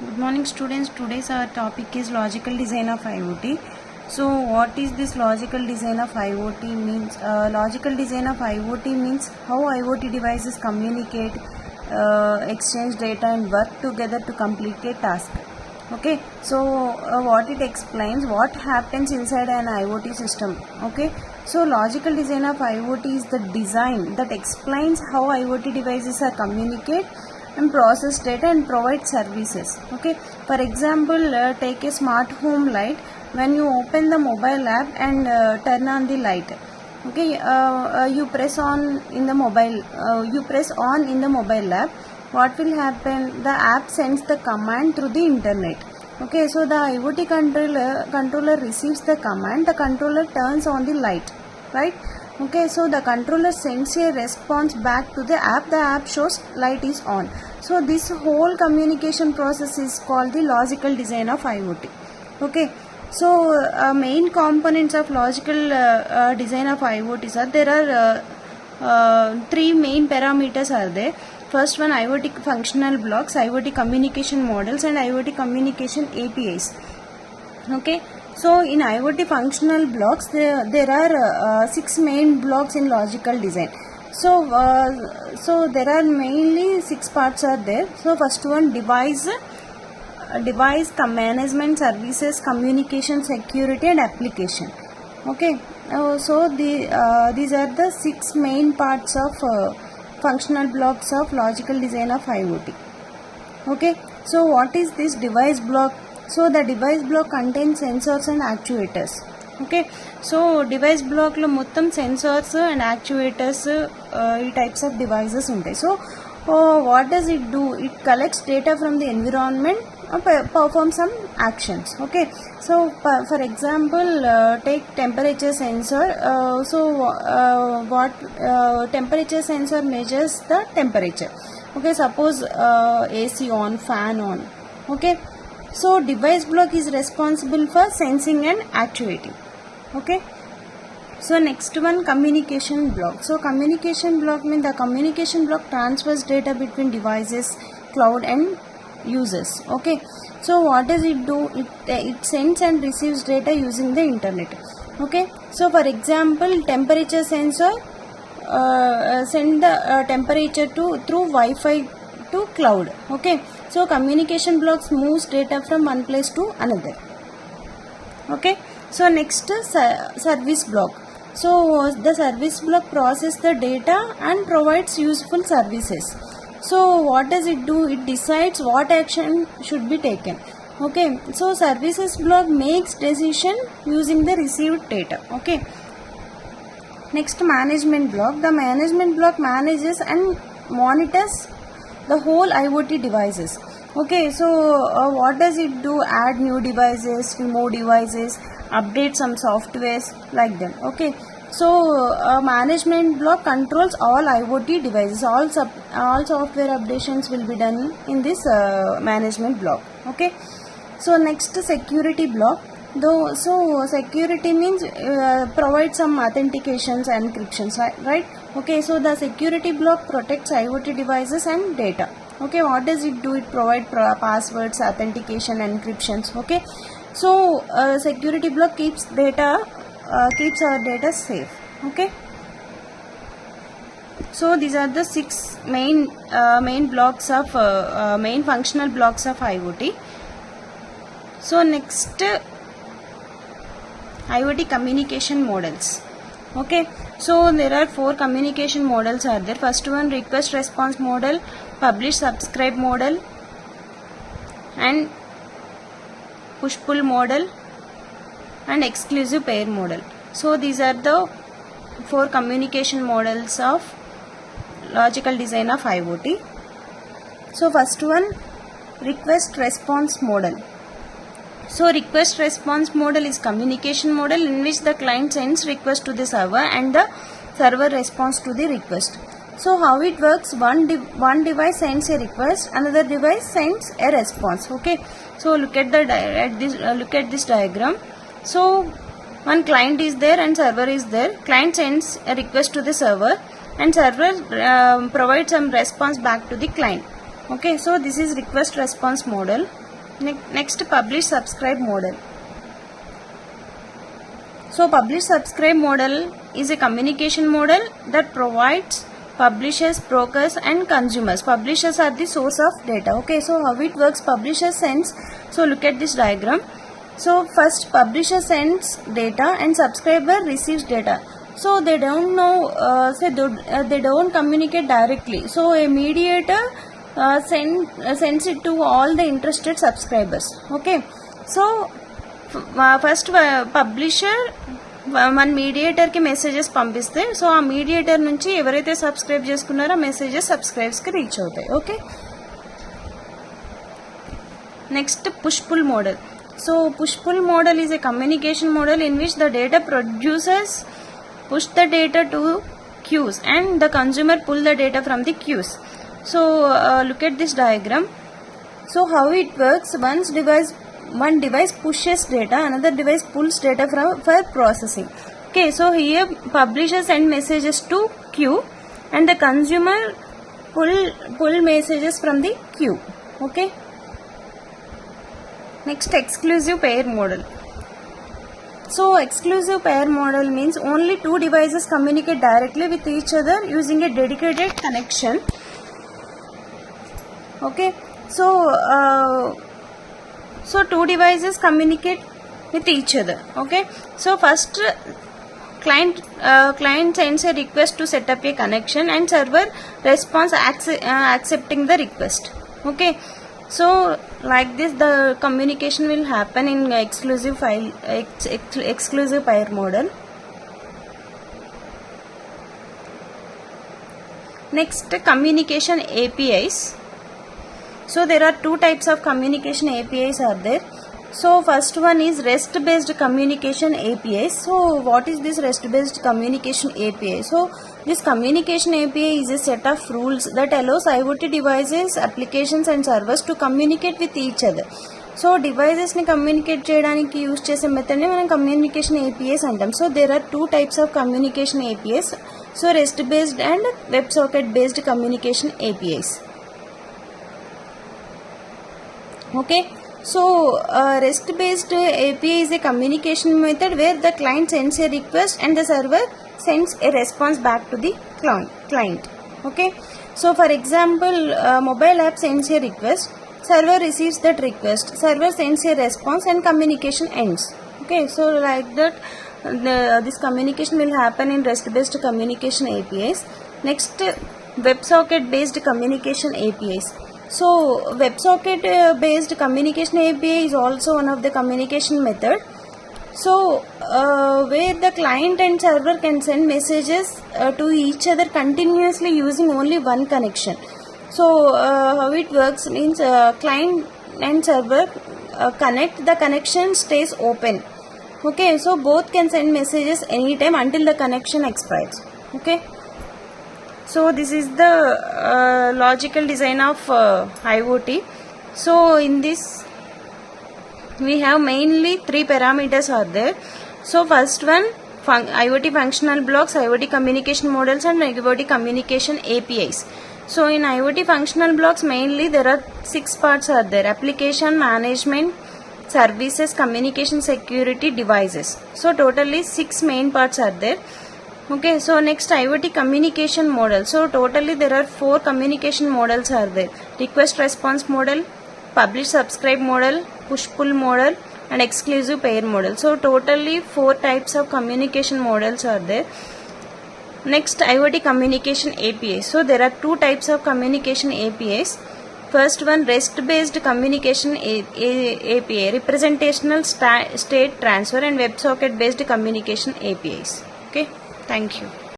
Good morning students. Today's our topic is logical design of IoT. So what is this logical design of IoT means? Logical design of IoT means how IoT devices communicate, exchange data and work together to complete a task. Okay, so what it explains, what happens inside an IoT system. Okay, so logical design of IoT is the design that explains how IoT devices are communicate and process data and provide services. Okay, for example, take a smart home light. When you open the mobile app and turn on the light, okay, you press on in the mobile app. What will happen? The app sends the command through the internet. Okay, so the IoT controller receives the command. The controller turns on the light, right? Okay, so the controller sends a response back to the app. The app shows light is on. So this whole communication process is called the logical design of IoT. Okay, so main components of logical design of IoT are there are three main parameters are there. First one, IoT functional blocks, IoT communication models and IoT communication APIs. Okay, so in IoT functional blocks there are 6 main blocks in logical design. So there are mainly 6 parts are there. So first one, device management, services, communication, security and application. Okay, so these are the 6 main parts of functional blocks of logical design of IoT. Okay, so what is this device block? So the device block contains sensors and actuators. Okay, so device block lo mottam sensors and actuators types of devices untai. So what does it do? It collects data from the environment, perform some actions. Okay, so for example, take temperature sensor. What temperature sensor measures the temperature. Okay, suppose AC on, fan on. Okay, so device block is responsible for sensing and actuating. Okay, so next one, communication block. So communication block means the communication block transfers data between devices, cloud and users. Okay, so what does it do? It sends and receives data using the internet. Okay, so for example, temperature sensor send the temperature through Wi-Fi to cloud. Okay, so communication blocks moves data from one place to another. Okay, so next service block. So the service block processes the data and provides useful services. So what does it do? It decides what action should be taken. Okay, so services block makes decision using the received data. Okay, next, management block. The management block manages and monitors the whole IoT devices. Okay, so what does it do? Add new devices, remove devices, update some softwares like that. Okay, so management block controls all IoT devices. All software updations will be done in this management block. Okay, so next, security block. So security means provide some authentications and encryptions, right? Okay, so the security block protects IoT devices and data. Okay, what does it do? It provides passwords, authentication and encryptions. Okay, so security block keeps our data safe. Okay, so these are the 6 main blocks of main functional blocks of IoT. So next, IoT communication models. Okay, so there are 4 communication models are there. First one, request response model, publish subscribe model and push pull model and exclusive pair model. So these are the 4 communication models of logical design of IoT. So first one, request response model. So request response model is communication model in which the client sends request to the server and the server responds to the request. So how it works? One device sends a request, another device sends a response. Okay, so look at this diagram. So one client is there and server is there. Client sends a request to the server and server provides some response back to the client. Okay, so this is request response model. Next, publish subscribe model. So publish subscribe model is a communication model that provides publishers, brokers and consumers. Publishers are the source of data. Okay, so how it works? Publisher sends, so look at this diagram. So first publisher sends data and subscriber receives data. So they don't know, they don't communicate directly. So a mediator sends it to all the interested subscribers. Okay, so first publisher మన మీడియేటర్కి messages పంపిస్తే so ఆ mediator నుంచి ఎవరైతే subscribe చేసుకున్నారో ఆ messages సబ్స్క్రైబ్స్కి reach అవుతాయి. Okay, next push pull model. So push pull model is a communication model in which the data producers push the data to queues and the consumer pull the data from the queues. So look at this diagram. So how it works? One device pushes data, another device pulls data for processing. Okay, so here publishers send messages to queue and the consumer pull messages from the queue. Okay, next, exclusive pair model. So exclusive pair model means only two devices communicate directly with each other using a dedicated connection. Okay, so two devices communicate with each other. Okay, so first client sends a request to set up a connection and server responds accepting the request. Okay, so like this the communication will happen in exclusive pair model. Next, communication APIs. So there are two types of communication APIs are there. So first one is REST based communication API. So what is this REST based communication API? So this communication API is a set of rules that allows IoT devices, applications and servers to communicate with each other. So devices ni communicate cheyadaniki use chese method ni manam communication APIs antam. So there are two types of communication APIs. So REST based and WebSocket based communication APIs. Okay, so REST based API is a communication method where the client sends a request and the server sends a response back to the client. Okay, so for example, mobile app sends a request, server receives that request, server sends a response and communication ends. Okay, so like that this communication will happen in REST based communication APIs. Next, WebSocket based communication APIs. So WebSocket based communication API is also one of the communication method. So where the client and server can send messages to each other continuously using only one connection. So how it works means client and server connect, the connection stays open. Okay, so both can send messages anytime until the connection expires. Okay, so this is the logical design of IoT. So in this we have mainly three parameters are there. So first one, IoT functional blocks, IoT communication models and IoT communication APIs. So in IoT functional blocks mainly there are 6 parts are there: application, management, services, communication, security, devices. So totally 6 main parts are there. Okay, so next, IoT communication model. So totally there are 4 communication models are there: request response model, publish subscribe model, push pull model and exclusive pair model. So totally 4 types of communication models are there. Next, IoT communication APIs. So there are 2 types of communication APIs. First one, REST based communication API, representational state transfer, and WebSocket based communication APIs. Okay, thank you.